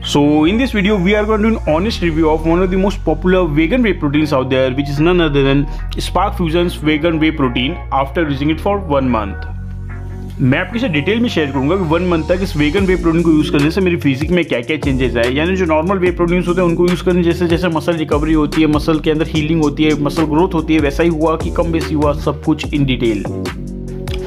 So in this video we are going to do an honest review of one of the most popular vegan whey proteins out there, which is none other than Spark Fusion's vegan whey protein after using it for 1 month. मैं आपके साथ detail में share करूंगा कि 1 month तक इस vegan whey protein को use करने से मेरी फिजिक में क्या क्या चेंजेस आए। यानी जो नॉर्मल वे प्रोटीन्स होते हैं उनको यूज़ करने जैसे जैसे मसल रिकवरी होती है, मसल के अंदर हीलिंग होती है, मसल ग्रोथ होती है, वैसा ही हुआ कि कम बेसी हुआ, सब कुछ इन डिटेल।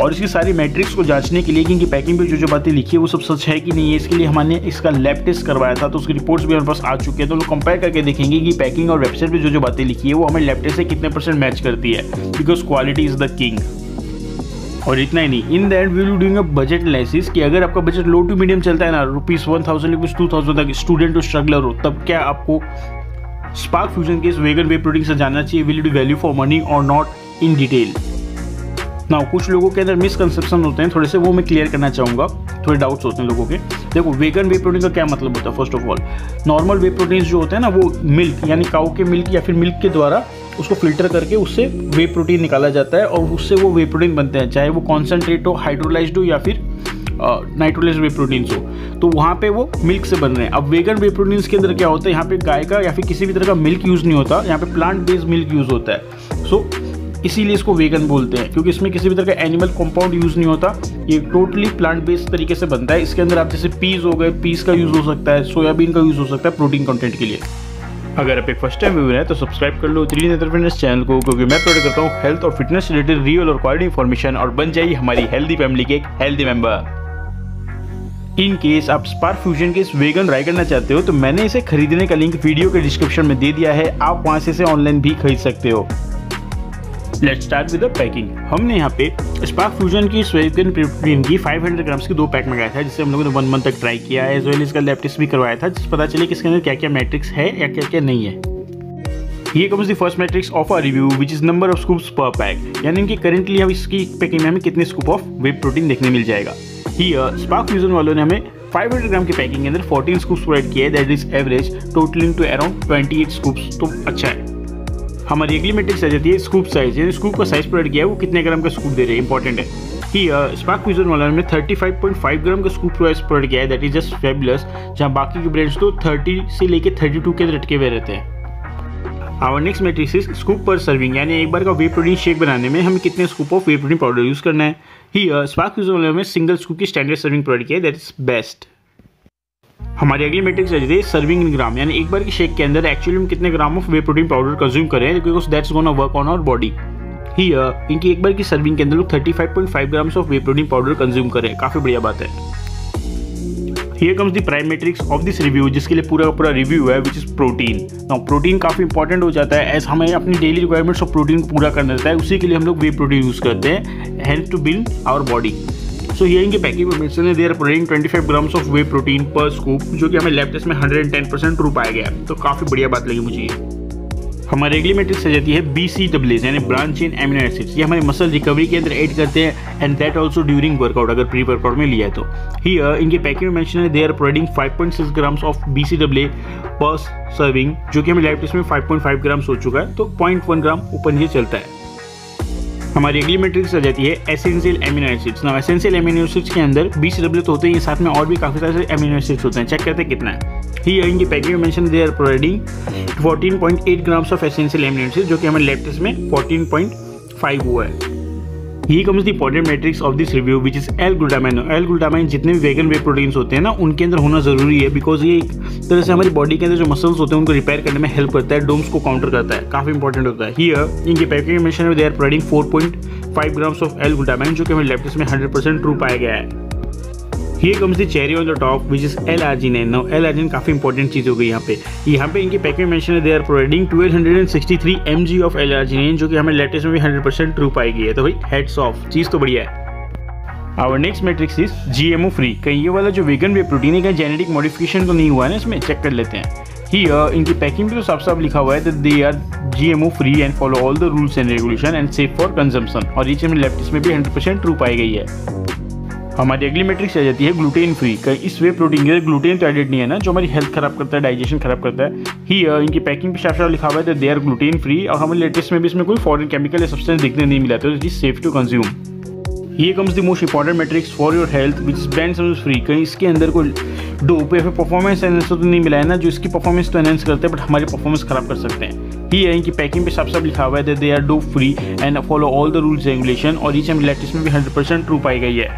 और इसकी सारी मैट्रिक्स को जांचने के लिए कि इनकी पैकिंग पे जो बातें लिखी है वो सब सच है कि नहीं है, इसके लिए हमने इसका लैब टेस्ट करवाया था, तो उसकी रिपोर्ट्स भी हमारे पास आ चुकी है। तो लोग कंपेयर करके देखेंगे कि पैकिंग और वेबसाइट पे जो बातें लिखी है वो हमें लैब टेस्ट से कितने % मैच करती है, because quality is the king. और इतना ही नहीं, in that we will doing a budget analysis कि अगर आपका बजट लो टू मीडियम चलता है ना, ₹1000 ₹2000 तक, स्टूडेंट टू स्ट्रगलर हो, तब क्या आपको स्पार्क फ्यूजन के इस वेगन वे प्रोटीन से जानना चाहिए, will it be value for money और नॉट, इन डिटेल। ना कुछ लोगों के अंदर मिसकंसेप्शन होते हैं थोड़े से, वो मैं क्लियर करना चाहूँगा। थोड़े डाउट्स होते हैं लोगों के। देखो, वेगन वे प्रोटीन का क्या मतलब होता है। First of all, normal way proteins जो होते हैं ना, वो मिल्क यानी काऊ के मिल्क या फिर मिल्क के द्वारा उसको फिल्टर करके उससे वे प्रोटीन निकाला जाता है और उससे वो वे प्रोटीन बनते हैं, चाहे वो कॉन्सेंट्रेट हो, हाइड्रोलाइज्ड हो या फिर नाइट्रोलाइज्ड वे प्रोटीन्स हो, तो वहाँ पे वो मिल्क से बन रहे हैं। अब वेगन वे प्रोटीन्स के अंदर क्या होता है, यहाँ पे गाय का या फिर किसी भी तरह का मिल्क यूज़ नहीं होता, यहाँ पे प्लांट बेस्ड मिल्क यूज़ होता है। सो इसीलिए इसको वेगन बोलते हैं, क्योंकि इसमें किसी भी तरह का एनिमल कंपाउंड यूज़ नहीं होता, ये टोटली प्लांट बेस्ड तरीके से बनता है। इसके अंदर आप जैसे पीस हो गए, पीस का यूज़ हो सकता है, सोयाबीन का यूज़ हो सकता है प्रोटीन कंटेंट के लिए। अगर आप एक फर्स्ट टाइम व्यूअर है तो सब्सक्राइब कर लो त्रिनेत्र फिटनेस चैनल को, क्योंकि मैं प्रोवाइड करता हूँ हेल्थ और फिटनेस रिलेटेड रियल और क्वालिटी इन्फॉर्मेशन, और बन जाइए हमारी हेल्दी फैमिली के एक हेल्दी मेंबर। इन केस आप स्पार्क फ्यूजन के इस वेगन ट्राई करना चाहते हो तो मैंने इसे खरीदने का लिंक वीडियो के डिस्क्रिप्शन में दे दिया है, आप वहां से इसे ऑनलाइन भी खरीद सकते हो। Let's start with the packing. हमने यहाँ पे स्पार्क फ्यूजन की वेगन प्रोटीन की 500 ग्राम्स की 2 पैक मंगाया था, जिससे हम लोगों ने 1 मंथ तक ट्राई किया है, एज वेल इसका लैब टेस्ट भी करवाया था, जिससे पता चले कि इसके अंदर क्या क्या मैट्रिक्स है या क्या क्या नहीं है। ये comes the first matrix of our review, which is number of scoops per pack, यानी इनकी करेंटली हम इसकी पैकिंग में हमें कितने स्कूप ऑफ वे प्रोटीन देखने मिल जाएगा। हियर स्पार्क फ्यूजन वालों ने हमें 500 ग्राम की पैकिंग के अंदर 14 स्कूप्स प्रोवाइड किया है, that is average totalling to around 28 scoops, तो अच्छा है। हमारी अगली मैट्रिक्स आ जाती है स्कूप साइज, यानी स्कूप का साइज प्रोवाइड किया है वो कितने ग्राम का स्कूप दे रहे हैं, इंपॉर्टेंट है। ही स्पार्क फ्यूजन वाला में 35.5 ग्राम का स्कूप प्रोवाइड किया है, दैट इज जस्ट फैबुलस, जहाँ बाकी के ब्रांड्स तो 30 से लेके 32 के लटके हुए रहते हैं। Our next matrix is scoop per serving, यानी एक बार का वे प्रोटीन शेक बनाने में हमें कितने scoop of whey protein powder use करना है। ही स्पार्क फ्यूजन वाले में सिंगल स्कूप की स्टैंडर्ड सर्विंग प्रोवाइड किया है, दैट इज बेस्ट। हमारी अगली मैट्रिक्स आ जाती है सर्विंग इन ग्राम, यानी एक बार की शेक के अंदर एक्चुअली हम कितने gram of whey protein powder consume करें, because that's gonna work on our body. Here इनकी एक बार की सर्विंग के अंदर लोग 35.5 grams of whey protein powder consume करें, काफी बढ़िया बात है। Here comes the prime matrix of this review, जिसके लिए पूरा पूरा रिव्यू है, which is protein. Now protein काफी इंपॉर्टेंट हो जाता है, एज हमें अपनी डेली रिक्वायरमेंट्स ऑफ प्रोटीन को पूरा करना रहता है, उसी के लिए हम लोग वे प्रोटीन यूज करते हैं, help to build our body. So here इनके पैकिंग में मेंशन है they are providing 25 grams of whey protein per scoop, जो कि हमें लैब टेस्ट में 110% ट्रू पाया गया, तो काफी बढ़िया बात लगी मुझे ये। हमारी अगली मैट्रिक्स आ जाती है BCAAs, यानी ब्रांच चेन एमिनो एसिड्स। ये हमारे मसल रिकवरी के अंदर ऐड करते हैं, and that also during workout, अगर प्री वर्कआउट में लिया है तो। हियर इनके पैकिंग में मेंशन है they are providing 5.6 grams of BCAA per serving, जो कि हमें लैब टेस्ट में 5.5 ग्राम्स हो चुका है, तो 0.1 ग्राम ऊपर नीचे चलता है। हमारी अगली मैट्रिक्स आ जाती है एसेंशियल एमिनो एसिड्स। ना एसेंशियल एमिनो एसिड्स के अंदर BCAA तो होते हैं, साथ में और भी काफी सारे एमिनो एसिड्स होते हैं, चेक करते हैं कितना है। ही इनकी पैकिंग में mention they are providing 14.8 grams of essential amino acids, जो कि हमें लैब टेस्ट में 14.5 हुआ है। Here comes the important matrix of this review, which is L glutamine. L glutamine जितने भी वेगन वे प्रोटीन्स होते हैं ना, उनके अंदर होना जरूरी है, बिकॉज ये एक तरह से हमारी बॉडी के अंदर जो मसल्स होते हैं उनको रिपेयर करने में हेल्प करता है, डोम्स को काउंटर करता है, काफी इंपॉर्टेंट होता है। हियर इनकी पैकिंग में मेंशन है they are providing 4.5 grams of L glutamine, जो कि हमें लैब टेस्ट में 100% ट्रू पाया गया है। Here comes the cherry on the top, which is L-arginine. Now L-arginine काफी इंपॉर्टेंट चीज हो गई यहाँ पे इनकी पैकिंग मेंशन है they are providing 1263 mg of L-arginine, जो कि हमें लेटेस्ट में भी 100% ट्रू पाई गई है, तो भाई हेड्स ऑफ, चीज तो बढ़िया है। Our next matrix is GMO free. कहीं ये वाला जो वेगन वे प्रोटीन है, कहीं जेनेटिक मॉडिफिकेशन तो नहीं हुआ है ना इसमें, चेक कर लेते हैं। Here इनकी पैकिंग पे तो साफ साफ लिखा हुआ है that they are GMO free and follow all the rules and regulation and safe for consumption, और ये चीज हमें लैब टेस्ट में भी 100% ट्रू पाई गई है। हमारी अगली मैट्रिक्स आ जाती है ग्लूटेन फ्री। इस वे प्रोटीन के अंदर ग्लूटेन तो एडेड नहीं है ना, जो हमारी हेल्थ खराब करता है, डाइजेशन खराब करता है। हियर इनकी पैकिंग पे साफ साफ लिखा हुआ है दे आर ग्लूटेन फ्री, और हमें लेटेस्ट में भी इसमें कोई फॉरेन केमिकल या सब्सटेंस दिखने नहीं मिला, तो it is safe to consume. Here comes the most important metrics for your health, which is brand sales free। कहीं इसके अंदर कोई डोप या फिर परफॉर्मेंस एनहेंसर तो नहीं मिला है ना, जो इसकी परफॉर्मेंस तो एनहेंस करते हैं बट हमारी परफॉर्मेंस खराब कर सकते हैं। ही है इनकी पैकिंग पे साफ साफ लिखा हुआ है they are dope free and follow all the rules regulation, और ईच एंड लेटेस्ट में भी 100% ट्रू पाई गई है।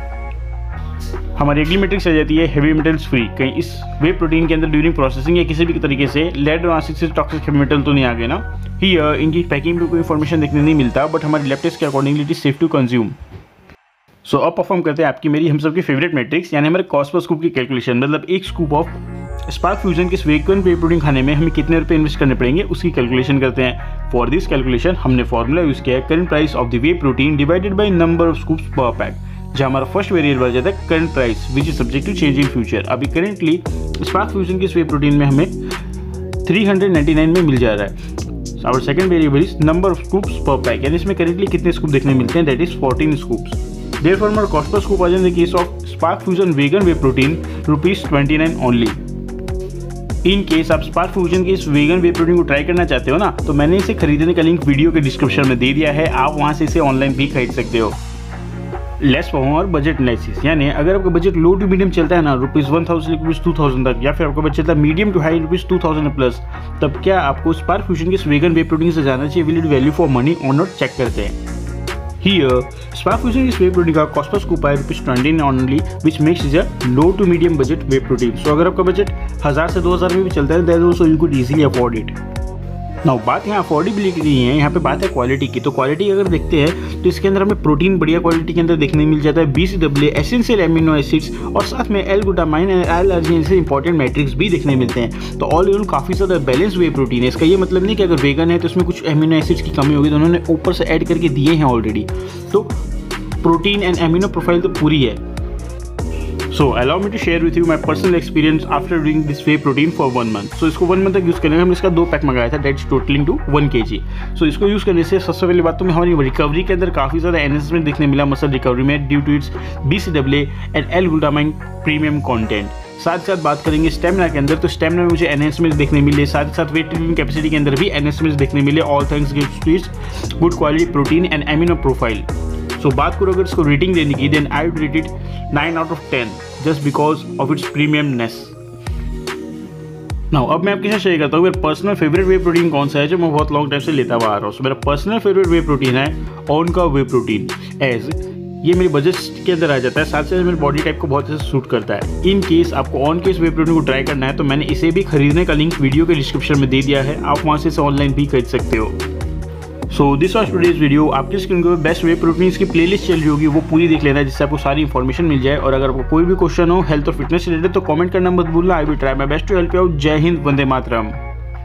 हमारी अगली मैट्रिक्स आ जाती है हेवी मेटल्स फ्री। कहीं इस वे प्रोटीन के अंदर ड्यूरिंग प्रोसेसिंग या किसी भी तरीके से लेड और एसिड से टॉक्सिक हेवी मेटल तो नहीं आ गए ना। ही इनकी पैकिंग पे कोई इन्फॉर्मेशन देखने नहीं मिलता, बट हमारे लैब टेस्ट के accordingly it is safe to consume. So अब परफॉर्म करते हैं आपकी मेरी हम सबकी फेवरेट मैट्रिक्स, यानी हमारे कॉस्ट पर स्कूप की कैलकुलेशन। मतलब एक स्कूप ऑफ स्पार्क फ्यूजन के वेगन वे प्रोटीन खाने में हमें कितने रुपए इन्वेस्ट करने पड़ेंगे उसकी कैलकुलेशन करते हैं। फॉर दिस कैलकुलेशन हमने फॉर्मूला यूज किया है current price of the whey protein divided by number of scoops per pack, जहाँ हमारा फर्स्ट वेरिएबल बन जाता है current price which is subject to change in future. अभी करेंटली स्पार्क फ्यूजन के वे प्रोटीन में हमें 399 में मिल जा रहा है। Our second variable is number of scoops per pack, यानी इसमें करेंटली कितने स्कूप देखने मिलते हैं, दैट इज 14 स्कूप्स। Therefore, हमारा कॉस्ट पर स्कूप आ जाए in the case of Spark Fusion vegan whey protein ₹29 only. In case आप स्पार्क फ्यूजन के इस वेगन वे प्रोटीन को ट्राई करना चाहते हो ना, तो मैंने इसे खरीदने का लिंक वीडियो के डिस्क्रिप्शन में दे दिया है, आप वहां से इसे ऑनलाइन भी खरीद सकते हो। लेस परफॉर्म और बजट एनालिसिस, यानी अगर आपका बजट लो टू मीडियम चलता है ना ₹1000 से ₹2000 तक, या फिर आपका बजट चलता है मीडियम टू हाई ₹2000 प्लस, तब क्या आपको स्पार्क फ्यूजन के इस वेगन वे प्रोटीन से जाना चाहिए? Will it value for money और नॉट? चेक करते हैं। Here, Spark Fusion is whey protein का कॉस्ट पर स्कूप है ₹29 only, which makes it a low to medium budget whey protein. So अगर आपका बजट 1000 से 2000 में भी चलता है, then also you could easily afford it. Now बात यहाँ अफोर्डेबिलिटी की नहीं है, यहाँ पे बात है क्वालिटी की। तो क्वालिटी अगर देखते हैं तो इसके अंदर हमें प्रोटीन बढ़िया क्वालिटी के अंदर देखने मिल जाता है, BCAA एसेंशियल एमिनो एसिड्स, और साथ में L-ग्लूटामाइन एंड L-अर्जिनिन से इंपॉर्टेंट मैट्रिक्स भी देखने मिलते हैं। तो ऑल इन ऑल काफ़ी ज़्यादा बैलेंस वे प्रोटीन है। इसका ये मतलब नहीं कि अगर वेगन है तो उसमें कुछ एमिनो एसिड्स की कमी होगी, तो उन्होंने ऊपर से ऐड करके दिए हैं ऑलरेडी। तो प्रोटीन एंड एमिनो प्रोफाइल तो पूरी है। So allow me to share with you my personal experience after doing this whey protein for 1 month. So इसको 1 मंथ तक यूज़ करने में हमने इसका 2 पैक मंगाया था, that's totaling to 1 kg। So इसको यूज़ करने से सबसे पहली बात तो हमारी रिकवरी के अंदर काफ़ी ज़्यादा एनहेंसमेंट देखने मिला मसल रिकवरी में, due to its BCAA and L glutamine premium content. साथ साथ बात करेंगे स्टेमिना के अंदर, तो स्टेमिना में मुझे एनहेंसमेंट देखने मिले, साथ ही साथ वेट लिफ्टिंग कैपेसिटी के अंदर भी एनहेंसमेंट देखने मिले, all thanks to its good quality protein and amino profile. So बात करो अगर इसको रेटिंग देने की, then I would rate it 9 out of 10 just because of its premiumness. Now अब मैं आपके साथ शेयर करता हूँ मेरा पर्सनल फेवरेट वे प्रोटीन कौन सा है, जो मैं बहुत लॉन्ग टाइम से लेता हुआ आ रहा हूँ। सो मेरा पर्सनल फेवरेट वे प्रोटीन है ऑन का वे प्रोटीन, एज ये मेरे बजट के अंदर आ जाता है, साथ साथ मेरे बॉडी टाइप को बहुत अच्छे से सूट करता है। इन केस आपको ऑन के इस वे प्रोटीन को ट्राई करना है, तो मैंने इसे भी खरीदने का लिंक वीडियो के डिस्क्रिप्शन में दे दिया है, आप वहाँ से इसे ऑनलाइन भी खरीद सकते हो। So this was today's video. आपके स्क्रीन को बेस्ट वे प्रोटीन्स की प्लेलिस्ट चल रही होगी, वो पूरी देख लेना, जिससे आपको सारी इन्फॉर्मेशन मिल जाए। और अगर आपको कोई भी क्वेश्चन हो हेल्थ और फिटनेस रिलेटेड, तो कमेंट करना मत भूलना। I will try my best to help you out. जय हिंद, वंदे मातरम।